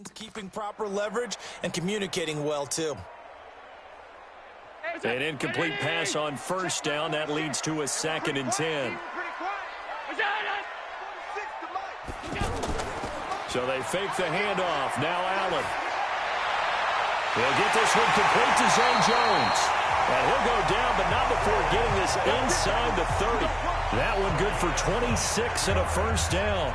Keeping proper leverage and communicating well, too. An incomplete pass on first down. That leads to a 2nd and 10. So they fake the handoff. Now Allen. He'll get this one complete to Zay Jones. And he'll go down, but not before getting this inside the 30. That one good for 26 and a first down.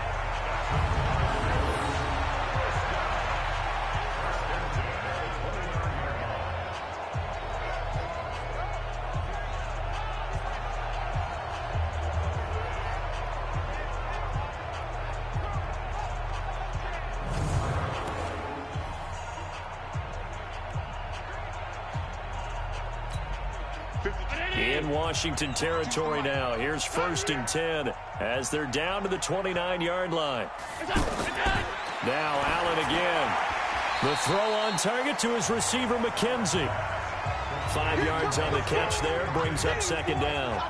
In Washington territory now. Here's 1st and 10 as they're down to the 29-yard line. Now Allen again. The throw on target to his receiver, McKenzie. 5 yards on the catch there. Brings up 2nd down.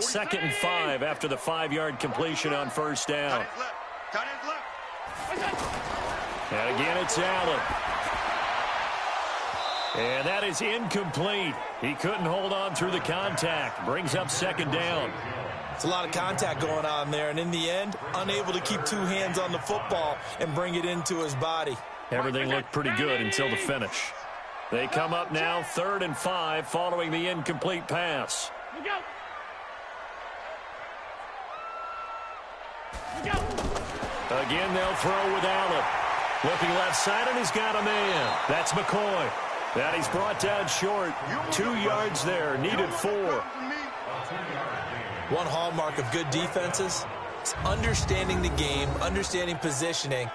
Second and 5 after the 5-yard completion on first down. And again, it's Allen. And that is incomplete. He couldn't hold on through the contact. Brings up 2nd down. It's a lot of contact going on there, and in the end, unable to keep 2 hands on the football and bring it into his body. Everything looked pretty good until the finish. They come up now 3rd and 5 following the incomplete pass. Again, they'll throw with Allen. Looking left side, and he's got a man. That's McCoy. That he's brought down short. 2 yards there, needed 4. One hallmark of good defenses is understanding the game, understanding positioning,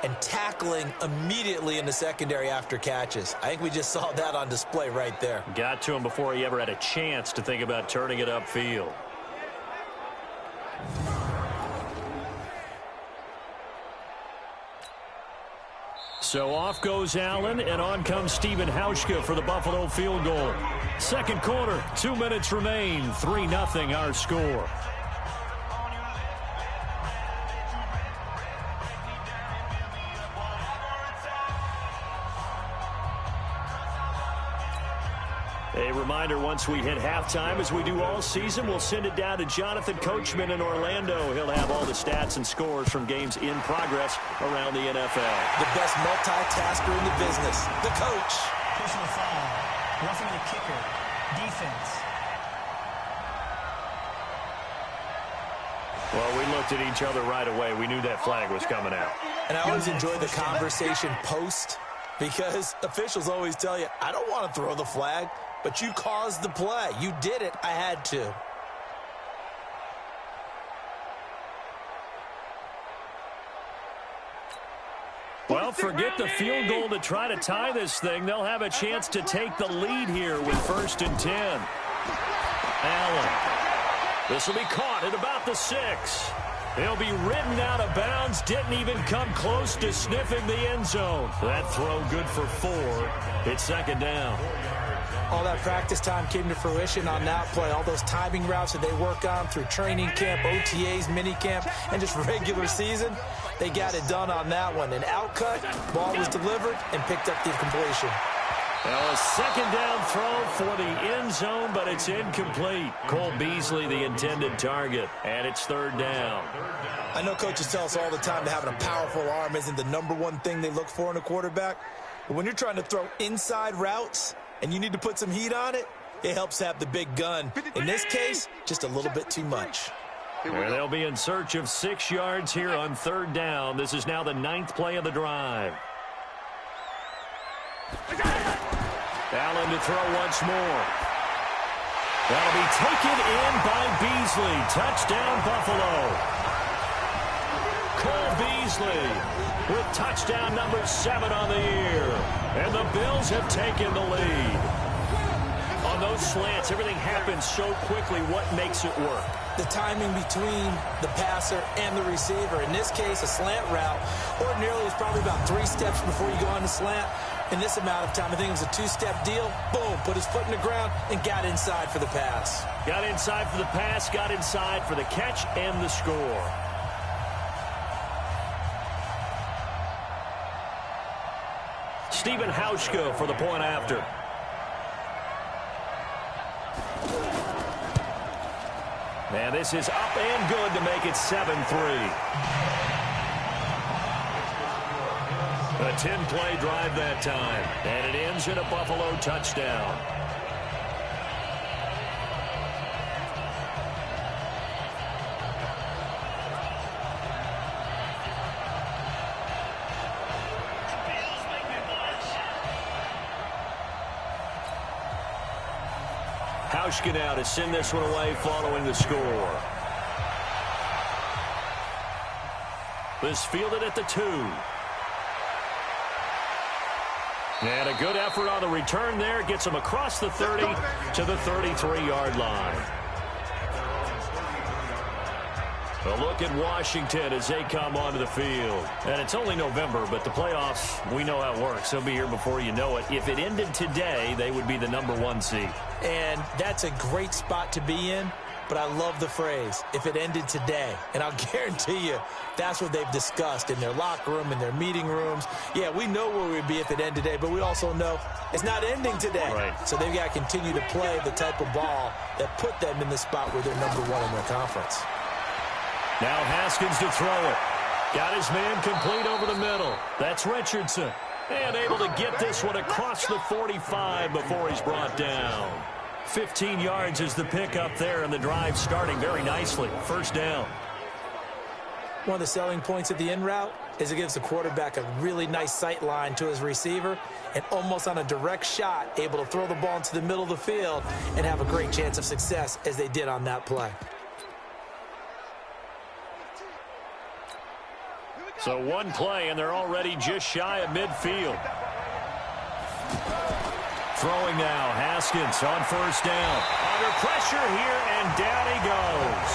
and tackling immediately in the secondary after catches. I think we just saw that on display right there. Got to him before he ever had a chance to think about turning it upfield. So off goes Allen, and on comes Stephen Hauschka for the Buffalo field goal. Second quarter, 2 minutes remain, 3-0 our score. A reminder, once we hit halftime, as we do all season, we'll send it down to Jonathan Coachman in Orlando. He'll have all the stats and scores from games in progress around the NFL. The best multitasker in the business, the coach. Personal foul, roughing the kicker, defense. Well, we looked at each other right away. We knew that flag was coming out. And I always enjoy the conversation post, because officials always tell you, I don't want to throw the flag. But you caused the play. You did it. I had to. Well, forget the field goal to try to tie this thing. They'll have a chance to take the lead here with 1st and 10. Allen. This will be caught at about the 6. He'll be ridden out of bounds. Didn't even come close to sniffing the end zone. That throw good for 4. It's 2nd down. All that practice time came to fruition on that play. All those timing routes that they work on through training camp, OTAs, minicamp, and just regular season, they got it done on that one. An outcut, ball was delivered, and picked up the completion. Now a 2nd down throw for the end zone, but it's incomplete. Cole Beasley, the intended target, and it's 3rd down. I know coaches tell us all the time that having a powerful arm isn't the #1 thing they look for in a quarterback, but when you're trying to throw inside routes and you need to put some heat on it, it helps have the big gun. In this case, just a little bit too much. And they'll be in search of 6 yards here on 3rd down. This is now the 9th play of the drive. Allen to throw once more. That'll be taken in by Beasley. Touchdown, Buffalo. Cole Beasley with touchdown number 7 on the year. And the Bills have taken the lead. On those slants, everything happens so quickly. What makes it work? The timing between the passer and the receiver. In this case, a slant route ordinarily is probably about 3 steps before you go on the slant. In this amount of time, I think it was a 2-step deal. Boom, put his foot in the ground and got inside for the pass. Got inside for the pass, got inside for the catch and the score. Stephen Hauschka for the point after. And this is up and good to make it 7-3. A 10-play drive that time. And it ends in a Buffalo touchdown. Hauschka now to send this one away following the score. This fielded at the 2. And a good effort on the return there. Gets him across the 30 to the 33-yard line. A look at Washington as they come onto the field. And it's only November, but the playoffs, we know how it works. They'll be here before you know it. If it ended today, they would be the number 1 seed. And that's a great spot to be in. But I love the phrase, if it ended today. And I'll guarantee you, that's what they've discussed in their locker room, in their meeting rooms. Yeah, we know where we'd be if it ended today, but we also know it's not ending today. Right. So they've got to continue to play the type of ball that put them in the spot where they're number 1 in their conference. Now Haskins to throw it. Got his man complete over the middle. That's Richardson. And able to get this one across the 45 before he's brought down. 15 yards is the pickup there, and the drive starting very nicely. First down. One of the selling points of the in route is it gives the quarterback a really nice sight line to his receiver and almost on a direct shot able to throw the ball into the middle of the field and have a great chance of success as they did on that play. So one play, and they're already just shy of midfield. Throwing now, Haskins on first down. Under pressure here, and down he goes.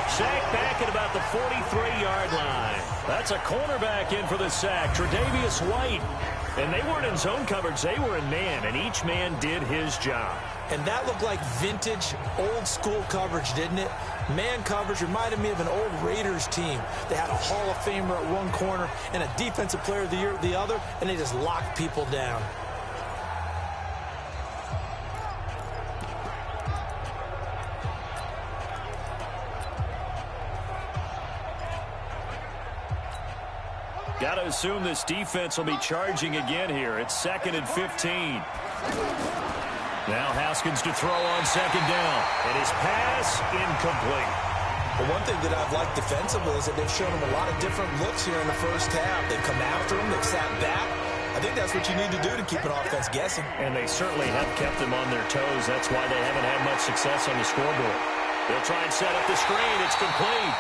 Sacked back at about the 43-yard line. That's a cornerback in for the sack, Tre'Davious White. And they weren't in zone coverage, they were in man, and each man did his job. And that looked like vintage, old-school coverage, didn't it? Man coverage reminded me of an old Raiders team. They had a Hall of Famer at one corner and a Defensive Player of the Year at the other, and they just locked people down. Got to assume this defense will be charging again here. It's 2nd and 15. Now Haskins to throw on second down. And his pass incomplete. Well, one thing that I've liked defensively is that they've shown him a lot of different looks here in the first half. They've come after him. They've sat back. I think that's what you need to do to keep an offense guessing. And they certainly have kept them on their toes. That's why they haven't had much success on the scoreboard. They'll try and set up the screen. It's complete.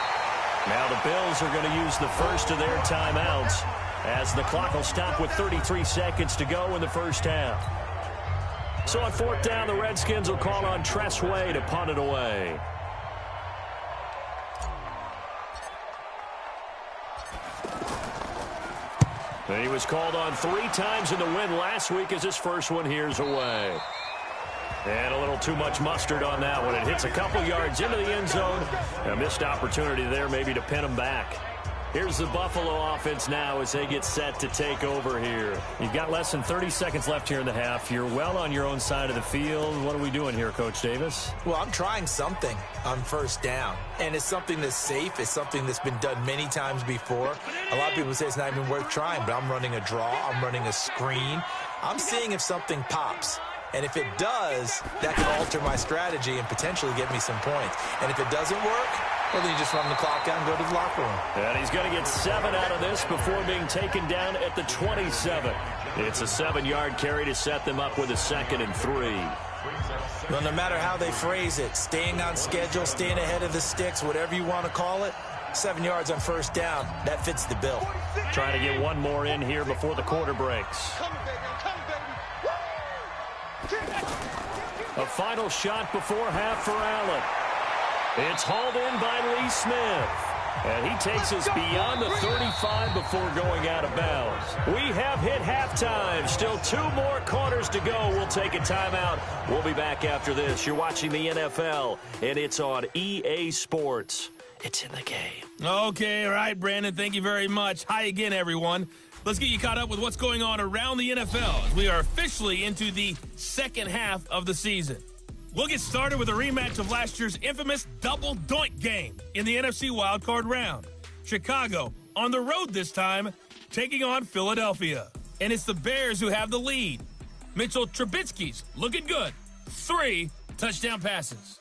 Now the Bills are going to use the first of their timeouts as the clock will stop with 33 seconds to go in the first half. So on fourth down, the Redskins will call on Tress Way to punt it away. And he was called on 3 times in the win last week as his first one here's away. And a little too much mustard on that one. It hits a couple yards into the end zone. A missed opportunity there maybe to pin him back. Here's the Buffalo offense now as they get set to take over here. You've got less than 30 seconds left here in the half. You're well on your own side of the field. What are we doing here, Coach Davis? Well, I'm trying something on first down. And it's something that's safe. It's something that's been done many times before. A lot of people say it's not even worth trying, but I'm running a draw. I'm running a screen. I'm seeing if something pops. And if it does, that can alter my strategy and potentially get me some points. And if it doesn't work, well, then you just run the clock down and go to the locker room. And he's going to get 7 out of this before being taken down at the 27. It's a 7-yard carry to set them up with a 2nd and 3. Well, no matter how they phrase it, staying on schedule, staying ahead of the sticks, whatever you want to call it, 7 yards on first down, that fits the bill. Trying to get one more in here before the quarter breaks. A final shot before half for Allen. It's hauled in by Lee Smith. And he takes us beyond the 35 before going out of bounds. We have hit halftime. Still 2 more quarters to go. We'll take a timeout. We'll be back after this. You're watching the NFL, and it's on EA Sports. It's in the game. Okay, all right, Brandon. Thank you very much. Hi again, everyone. Let's get you caught up with what's going on around the NFL as we are officially into the second half of the season. We'll get started with a rematch of last year's infamous double doink game in the NFC wildcard round. Chicago on the road this time, taking on Philadelphia. And it's the Bears who have the lead. Mitchell Trubisky's looking good. 3 touchdown passes.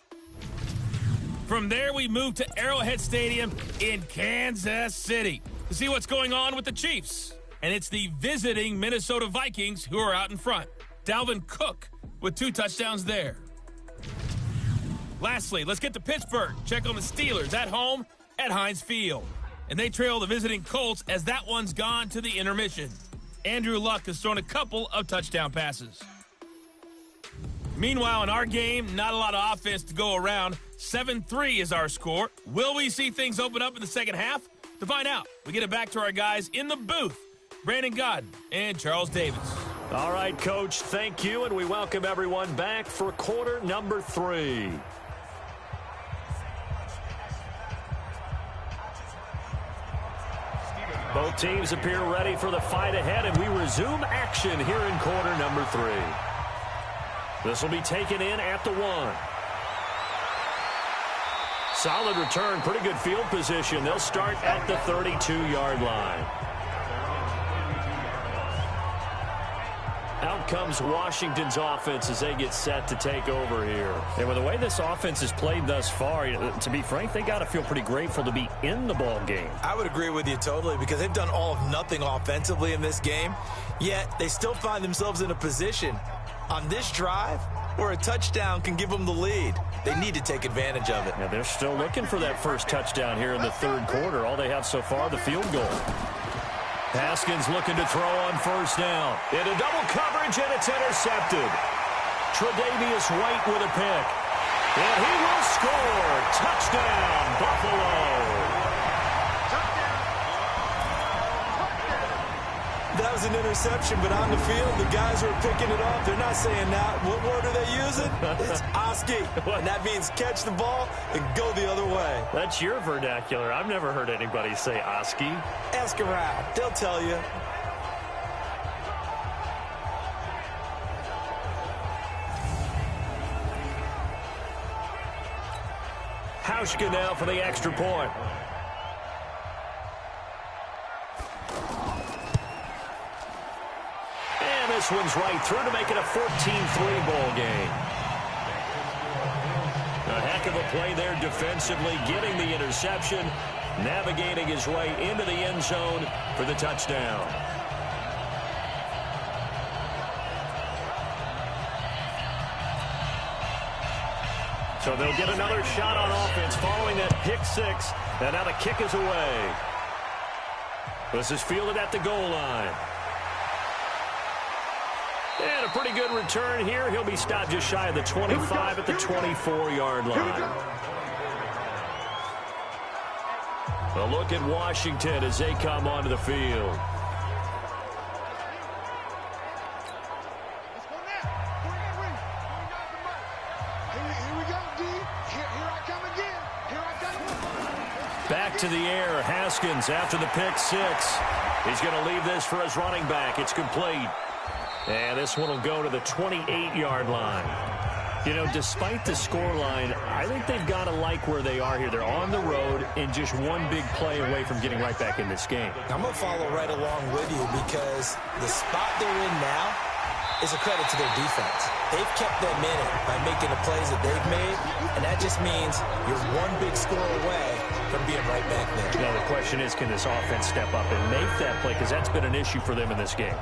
From there, we move to Arrowhead Stadium in Kansas City to see what's going on with the Chiefs. And it's the visiting Minnesota Vikings who are out in front. Dalvin Cook with 2 touchdowns there. Lastly, let's get to Pittsburgh. Check on the Steelers at home at Heinz Field. And they trail the visiting Colts as that one's gone to the intermission. Andrew Luck has thrown a couple of touchdown passes. Meanwhile, in our game, not a lot of offense to go around. 7-3 is our score. Will we see things open up in the second half? To find out, we get it back to our guys in the booth, Brandon Godden and Charles Davis. All right, Coach, thank you, and we welcome everyone back for quarter number 3. Both teams appear ready for the fight ahead, and we resume action here in quarter number 3. This will be taken in at the 1. Solid return, pretty good field position. They'll start at the 32-yard line. Out comes Washington's offense as they get set to take over here. And with the way this offense has played thus far, to be frank, they got to feel pretty grateful to be in the ball game. I would agree with you totally because they've done all of nothing offensively in this game, yet they still find themselves in a position on this drive where a touchdown can give them the lead. They need to take advantage of it. Yeah, they're still looking for that first touchdown here in the third quarter. All they have so far, the field goal. Haskins looking to throw on first down. Into double coverage, and it's intercepted. Tre'Davious White with a pick. And he will score. Touchdown, Buffalo. That was an interception, but on the field, the guys who are picking it off, they're not saying that. What word are they using? It's Oski. And that means catch the ball and go the other way. That's your vernacular. I've never heard anybody say Oski. Ask around. They'll tell you. Hauschka now for the extra point. And this one's right through to make it a 14-3 ball game. A heck of a play there defensively, getting the interception, navigating his way into the end zone for the touchdown. So they'll get another shot on offense following that pick 6, and now the kick is away. This is fielded at the goal line. And a pretty good return here. He'll be stopped just shy of the 25 at the 24-yard line. A look at Washington as they come onto the field. Back to the air, Haskins after the pick 6. He's going to leave this for his running back. It's complete. And this one will go to the 28-yard line. You know, despite the scoreline, I think they've got to like where they are here. They're on the road and just one big play away from getting right back in this game. I'm going to follow right along with you because the spot they're in now is a credit to their defense. They've kept them in it by making the plays that they've made, and that just means you're one big score away from being right back there. Now, the question is, can this offense step up and make that play? Because that's been an issue for them in this game.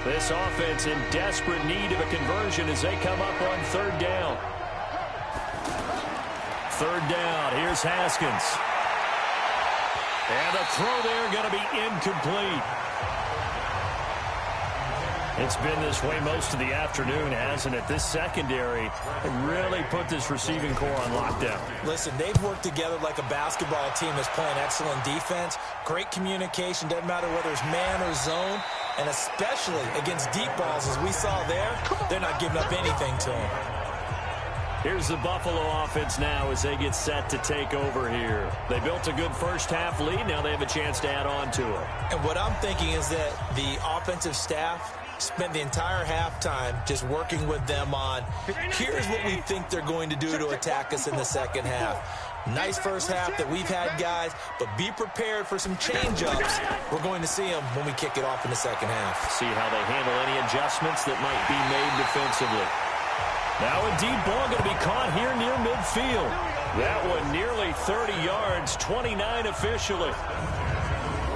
This offense in desperate need of a conversion as they come up on third down. Third down, here's Haskins. And the throw there going to be incomplete. It's been this way most of the afternoon, hasn't it? This secondary really put this receiving core on lockdown. Listen, they've worked together like a basketball team that's playing excellent defense. Great communication, doesn't matter whether it's man or zone. And especially against deep balls, as we saw there, they're not giving up anything to them. Here's the Buffalo offense now as they get set to take over here. They built a good first half lead. Now they have a chance to add on to it. And what I'm thinking is that the offensive staff spent the entire halftime just working with them on, here's what we think they're going to do to attack us in the second half. Nice first half that we've had, guys, but be prepared for some change-ups. We're going to see them when we kick it off in the second half. See how they handle any adjustments that might be made defensively. Now a deep ball going to be caught here near midfield. That one nearly 30 yards, 29 officially.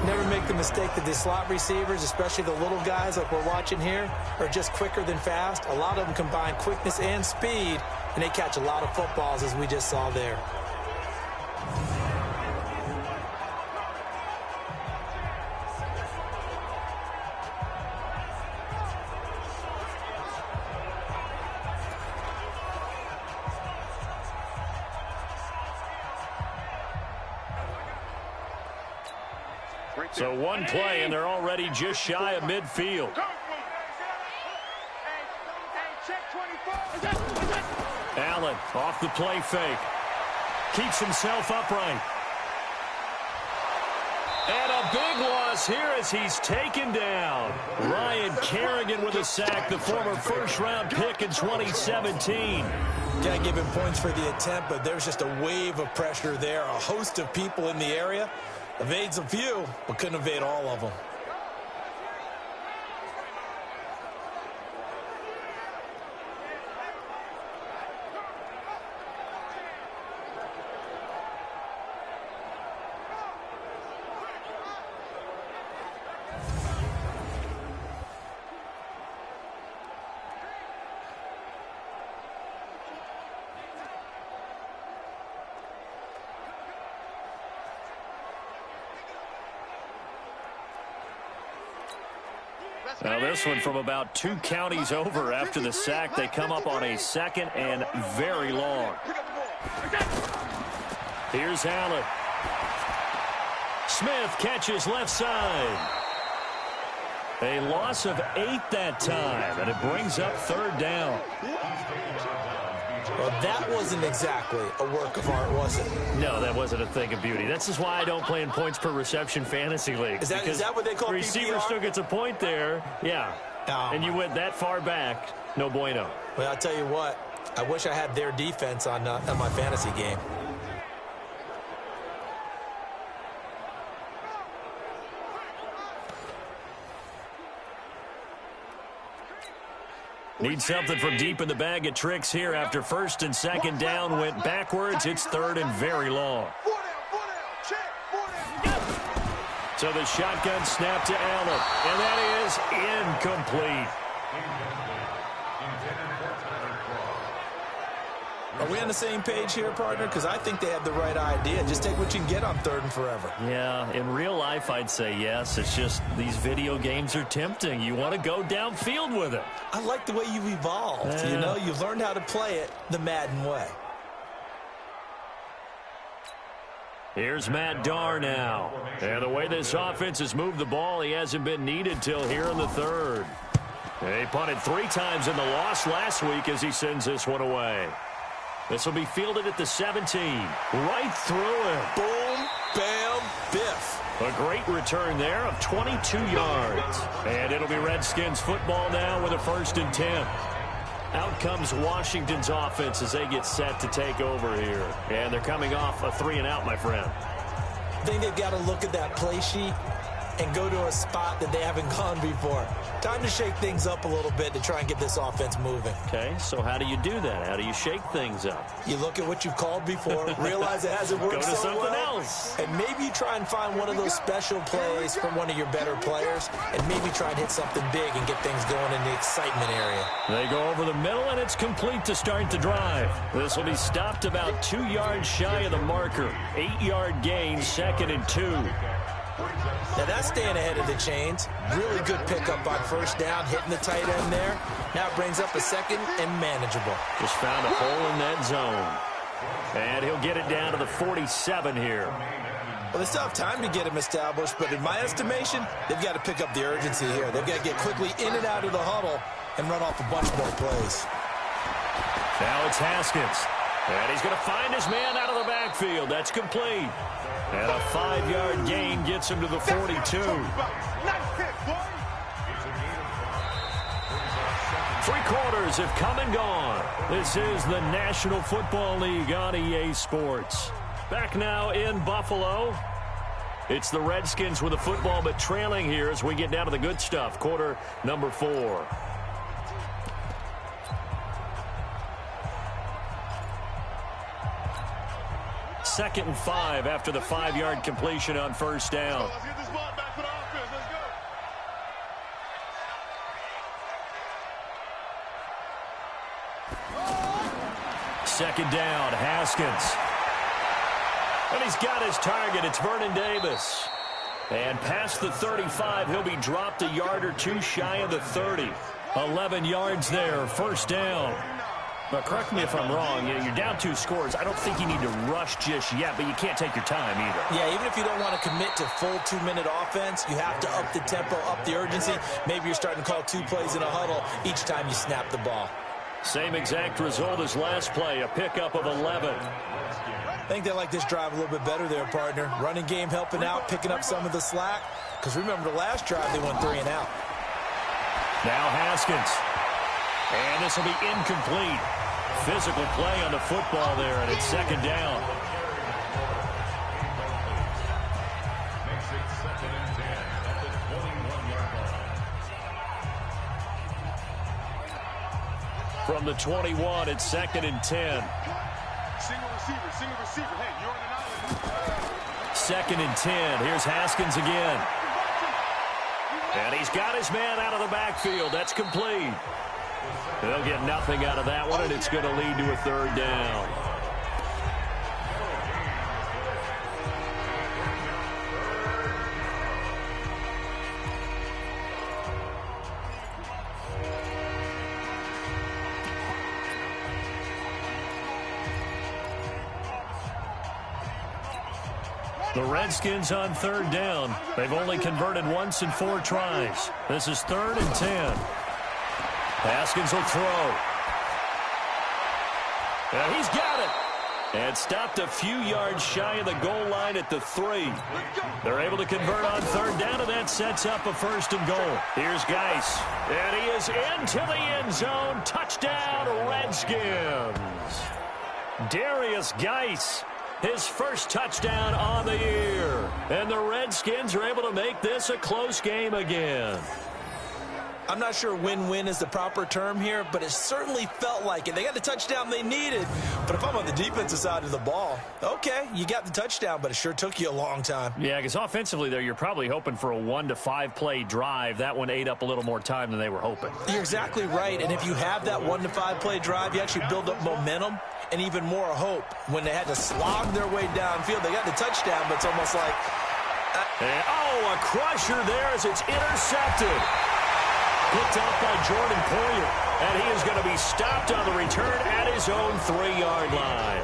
Never make the mistake that the slot receivers, especially the little guys like we're watching here, are just quicker than fast. A lot of them combine quickness and speed, and they catch a lot of footballs, as we just saw there. So one play, and they're already just shy of midfield. Allen off the play fake. Keeps himself upright. And a big loss here as he's taken down. Ryan Kerrigan with a sack, the former first-round pick in 2017. Got to give him points for the attempt, but there's just a wave of pressure there. A host of people in the area. Evades a few, but couldn't evade all of them. Now this one from about 2 counties over after the sack. They come up on a second and very long. Here's Allen. Smith catches left side. A loss of 8 that time, and it brings up third down. Well, that wasn't exactly a work of art, was it? No, that wasn't a thing of beauty. That's just why I don't play in points per reception fantasy league. Is that what they call receiver PPR? still gets a point there. Yeah. And you went that far back. No bueno. Well, I'll tell you what. I wish I had their defense on my fantasy game. Need something from deep in the bag of tricks here after first and second down went backwards. It's third and very long. So the shotgun snap to Allen, and that is incomplete. Are we on the same page here, partner? Because I think they have the right idea. Just take what you can get on third and forever. Yeah, in real life, I'd say yes. It's just these video games are tempting. You want to go downfield with it. I like the way you've evolved. You know, you've learned how to play it the Madden way. Here's Matt Darr now. And the way this offense has moved the ball, he hasn't been needed till here in the third. He punted 3 times in the loss last week as he sends this one away. This will be fielded at the 17. Right through him. Boom, bam, biff. A great return there of 22 yards. And it'll be Redskins football now with a 1st and 10. Out comes Washington's offense as they get set to take over here. And they're coming off a 3-and-out, my friend. I think they've got to look at that play sheet and go to a spot that they haven't gone before. Time to shake things up a little bit to try and get this offense moving. Okay, so how do you do that? How do you shake things up? You look at what you've called before, realize it hasn't worked Go to so something well, else. and maybe you try and find one of those special plays from one of your better players, and maybe try and hit something big and get things going in the excitement area. They go over the middle, and it's complete to start the drive. This will be stopped about 2 yards shy of the marker. 8-yard gain, 2nd and 2. Now that's staying ahead of the chains. Really good pickup on first down, hitting the tight end there. Now it brings up a 2nd and manageable. Just found a hole in that zone. And he'll get it down to the 47 here. Well, they still have time to get him established, but in my estimation, they've got to pick up the urgency here. They've got to get quickly in and out of the huddle and run off a bunch more plays. Now it's Haskins. And he's going to find his man out of the backfield. That's complete. And a 5-yard gain gets him to the 42. 3 quarters have come and gone. This is the National Football League on EA Sports. Back now in Buffalo. It's the Redskins with the football, but trailing here as we get down to the good stuff. Quarter number 4. Second and 5 after the 5-yard completion on first down. Second down, Haskins. And he's got his target. It's Vernon Davis. And past the 35, he'll be dropped a yard or two shy of the 30. 11 yards there, first down. But correct me if I'm wrong, you're down 2 scores. I don't think you need to rush just yet, but you can't take your time either. Yeah, even if you don't want to commit to full 2-minute offense, you have to up the tempo, up the urgency. Maybe you're starting to call 2 plays in a huddle each time you snap the ball. Same exact result as last play, a pickup of 11. I think they like this drive a little bit better there, partner. Running game helping out, picking up some of the slack. Because remember, the last drive, they went 3 and out. Now Haskins. And this will be incomplete. Physical play on the football there, and it's second down. From the 21, it's 2nd and 10. Single receiver. Hey, you're on an island. 2nd and 10. Here's Haskins again. And he's got his man out of the backfield. That's complete. They'll get nothing out of that one, and it's going to lead to a 3rd down. The Redskins on 3rd down. They've only converted once in 4 tries. This is 3rd and 10. Haskins will throw. And he's got it. And stopped a few yards shy of the goal line at the 3. They're able to convert on 3rd down, and that sets up a 1st and goal. Here's Geis. And he is into the end zone. Touchdown, Redskins. Darius Geis. His first touchdown on the year. And the Redskins are able to make this a close game again. I'm not sure win-win is the proper term here, but it certainly felt like it. They got the touchdown they needed. But if I'm on the defensive side of the ball, okay, you got the touchdown, but it sure took you a long time. Yeah, because offensively there, you're probably hoping for a 1 to 5 play drive. That one ate up a little more time than they were hoping. You're exactly right. And if you have that 1 to 5 play drive, you actually build up momentum and even more hope. When they had to slog their way downfield, they got the touchdown, but it's almost like... a crusher there as it's intercepted. Picked up by Jordan Poyer, and he is going to be stopped on the return at his own 3-yard line.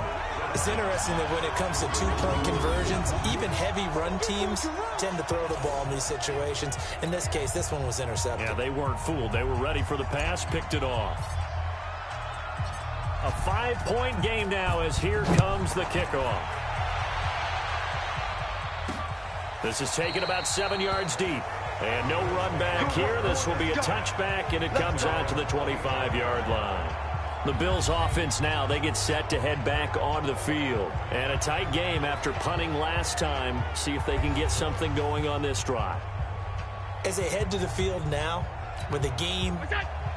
It's interesting that when it comes to 2-point conversions, even heavy run teams tend to throw the ball in these situations. In this case, this one was intercepted. Yeah, they weren't fooled. They were ready for the pass, picked it off. A 5-point game now as here comes the kickoff. This is taken about 7 yards deep. And no run back here. This will be a touchback, and it comes out to the 25-yard line. The Bills offense now, they get set to head back onto the field. And a tight game after punting last time. See if they can get something going on this drive. As they head to the field now, With the game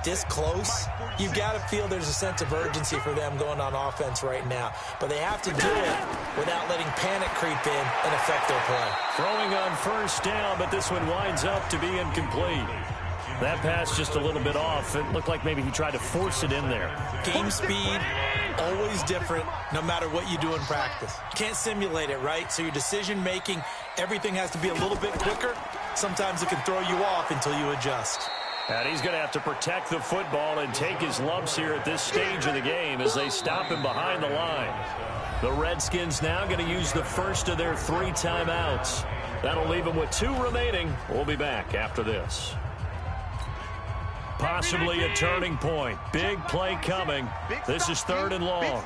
this close, you've got to feel there's a sense of urgency for them going on offense right now. But they have to do it without letting panic creep in and affect their play. Throwing on first down, but this one winds up to be incomplete. That pass just a little bit off. It looked like maybe he tried to force it in there. Game speed, always different, no matter what you do in practice. You can't simulate it, right? So your decision-making, everything has to be a little bit quicker. Sometimes it can throw you off until you adjust. And he's going to have to protect the football and take his lumps here at this stage of the game as they stop him behind the line. The Redskins now going to use the first of their 3 timeouts. That'll leave them with 2 remaining. We'll be back after this. Possibly a turning point. Big play coming. This is 3rd and long.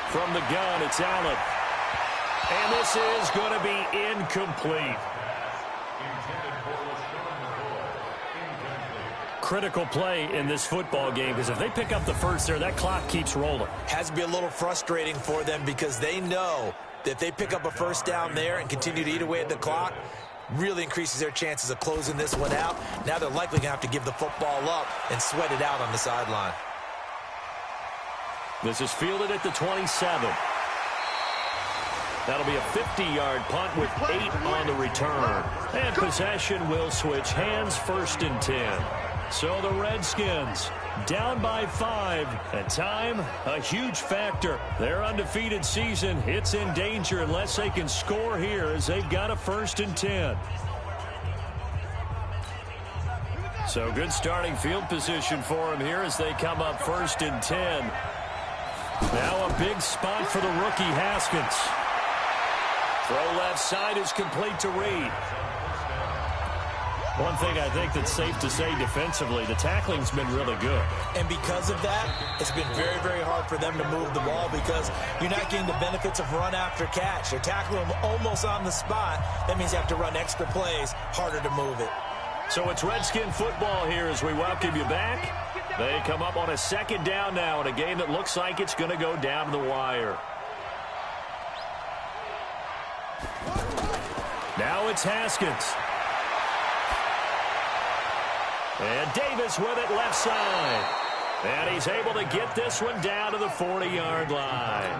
From the gun, it's Allen. And this is going to be incomplete. Critical play in this football game, because if they pick up the first there, that clock keeps rolling. Has to be a little frustrating for them because they know that if they pick up a first down there and continue to eat away at the clock, really increases their chances of closing this one out. Now they're likely going to have to give the football up and sweat it out on the sideline. This is fielded at the 27. That'll be a 50-yard punt with 8 on the return. And possession will switch hands, 1st and 10. So the Redskins down by 5. And time, a huge factor. Their undefeated season, it's in danger unless they can score here as they've got a 1st and 10. So good starting field position for them here as they come up 1st and 10. Now a big spot for the rookie Haskins. Throw left side is complete to Reed. One thing I think that's safe to say defensively, the tackling's been really good. And because of that, it's been very, very hard for them to move the ball because you're not getting the benefits of run after catch. They're tackling them almost on the spot. That means you have to run extra plays, harder to move it. So it's Redskin football here as we welcome you back. They come up on a 2nd down now in a game that looks like it's going to go down to the wire. Now it's Haskins. And Davis with it left side. And he's able to get this one down to the 40-yard line.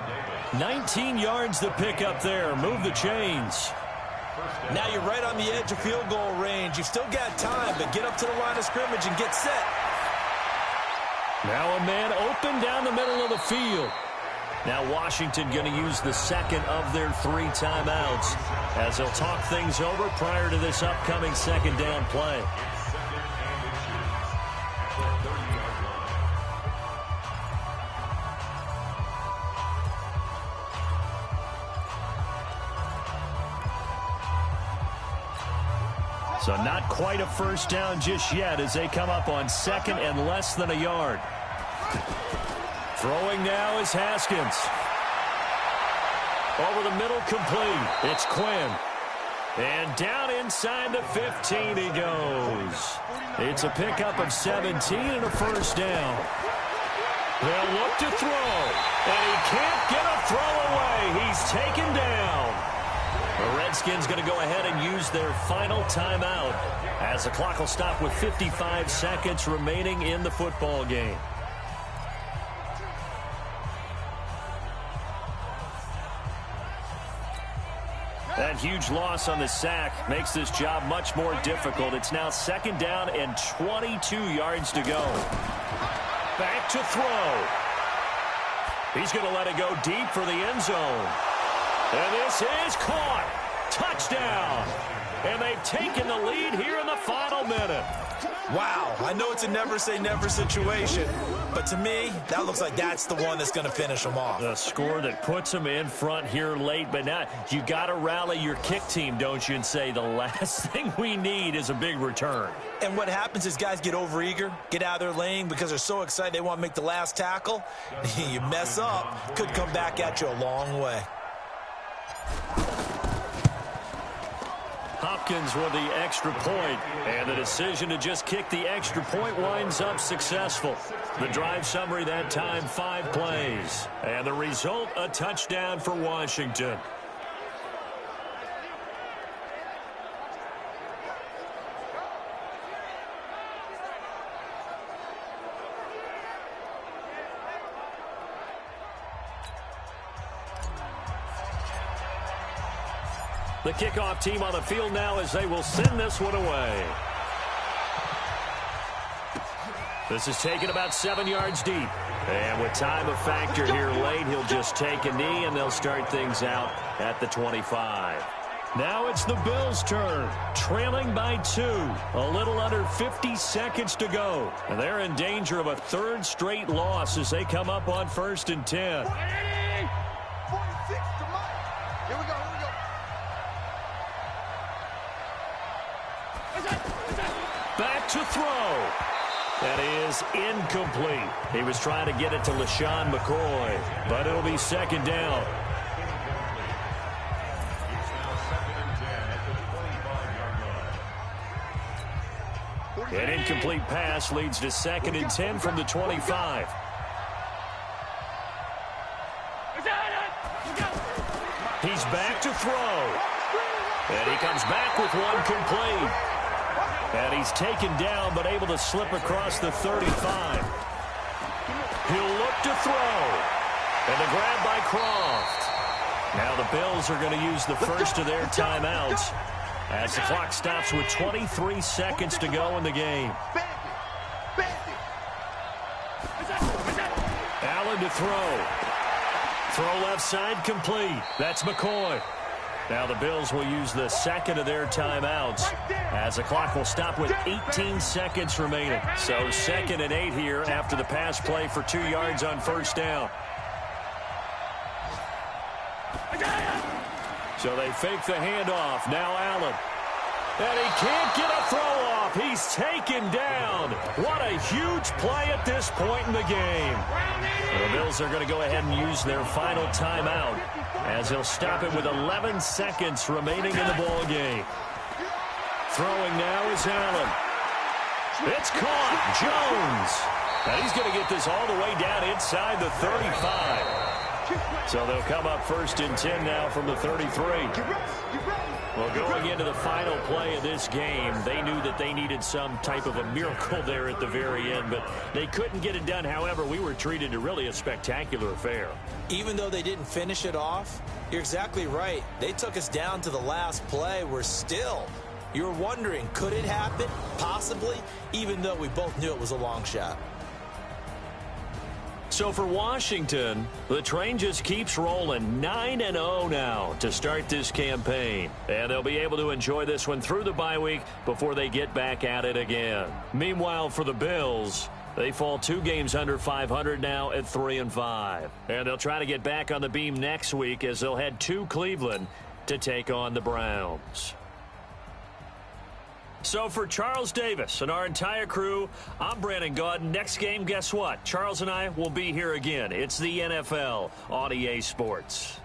19 yards to pick up there. Move the chains. Now you're right on the edge of field goal range. You've still got time, but get up to the line of scrimmage and get set. Now a man open down the middle of the field. Now Washington going to use the 2nd of their 3 timeouts as they'll talk things over prior to this upcoming 2nd down play. So not quite a first down just yet as they come up on 2nd and less than a yard. Throwing now is Haskins. Over the middle, complete. It's Quinn. And down inside the 15 he goes. It's a pickup of 17 and a first down. They'll look to throw. And he can't get a throw away. He's taken down. The Redskins going to go ahead and use their final timeout as the clock will stop with 55 seconds remaining in the football game. That huge loss on the sack makes this job much more difficult. It's now 2nd down and 22 yards to go. Back to throw. He's going to let it go deep for the end zone. And this is caught. Touchdown. And they've taken the lead here in the final minute. Wow, I know it's a never-say-never situation, but to me, that looks like that's the one that's going to finish them off. The score that puts them in front here late, but now you got to rally your kick team, don't you, and say the last thing we need is a big return. And what happens is guys get overeager, get out of their lane because they're so excited they want to make the last tackle. You mess up, could come back at you a long way. Hopkins with the extra point, and the decision to just kick the extra point winds up successful. The drive summary that time, 5 plays. And the result, a touchdown for Washington. The kickoff team on the field now as they will send this one away. This is taken about 7 yards deep. And with time of factor here late, he'll just take a knee, and they'll start things out at the 25. Now it's the Bills' turn, trailing by 2. A little under 50 seconds to go. And they're in danger of a third straight loss as they come up on 1st and 10. 46 to Mike. Here we go, here we go. Back to throw. That is incomplete. He was trying to get it to LaShawn McCoy, but it'll be 2nd down. An incomplete pass leads to 2nd and 10 from the 25. He's back to throw. And he comes back with one complete. And he's taken down but able to slip across the 35. He'll look to throw. And the grab by Croft. Now the Bills are going to use the first of their timeouts as the clock stops with 23 seconds to go in the game. Allen to throw. Throw left side complete. That's McCoy. Now the Bills will use the second of their timeouts as the clock will stop with 18 seconds remaining. So 2nd and 8 here after the pass play for 2 yards on 1st down. So they fake the handoff. Now Allen. And he can't get a throw off. He's taken down. What a huge play at this point in the game. And the Bills are going to go ahead and use their final timeout as they'll stop it with 11 seconds remaining in the ball game. Throwing now is Allen. It's caught. Jones. And he's going to get this all the way down inside the 35. So they'll come up 1st and 10 now from the 33. Well, going into the final play of this game, they knew that they needed some type of a miracle there at the very end, but they couldn't get it done. However, we were treated to really a spectacular affair. Even though they didn't finish it off, you're exactly right. They took us down to the last play. You're wondering, could it happen? Possibly, even though we both knew it was a long shot. So for Washington, the train just keeps rolling. 9-0 now to start this campaign. And they'll be able to enjoy this one through the bye week before they get back at it again. Meanwhile, for the Bills, they fall 2 games under 500 now at 3-5. And they'll try to get back on the beam next week as they'll head to Cleveland to take on the Browns. So for Charles Davis and our entire crew, I'm Brandon Gaudin. Next game, guess what? Charles and I will be here again. It's the NFL on EA Sports.